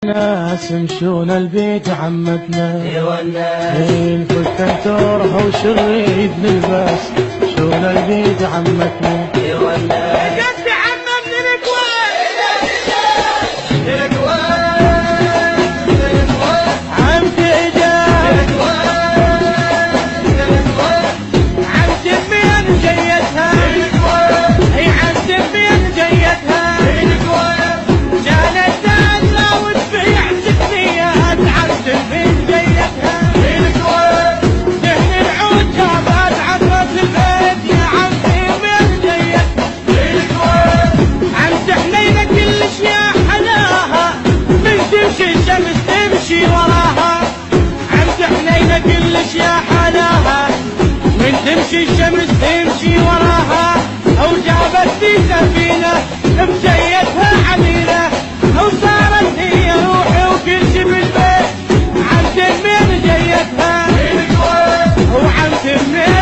ناس مشون البيت عمتنا والناس الكل تنتورها وشريد نلبس شون البيت عمتنا والناس جد عمم من عمتي اجاب عمتي بين جيتها هي عمتي بين جيتها كانت تهلا وتبيع سكنيات عمتي بين جيتها دهن العود جابت عطرة البيت يا عمتي بين جيتها عمتي حنينة كلش يا حلاها من تمشي الشمس تمشي وراها عمتي حنينة كلش يا حلاها من تمشي الشمس تمشي وراها او جابت في سفينة بجيتها عميلة او صارت هي روحي وكل شي بالبيت عمتي من جيتها وعمتي من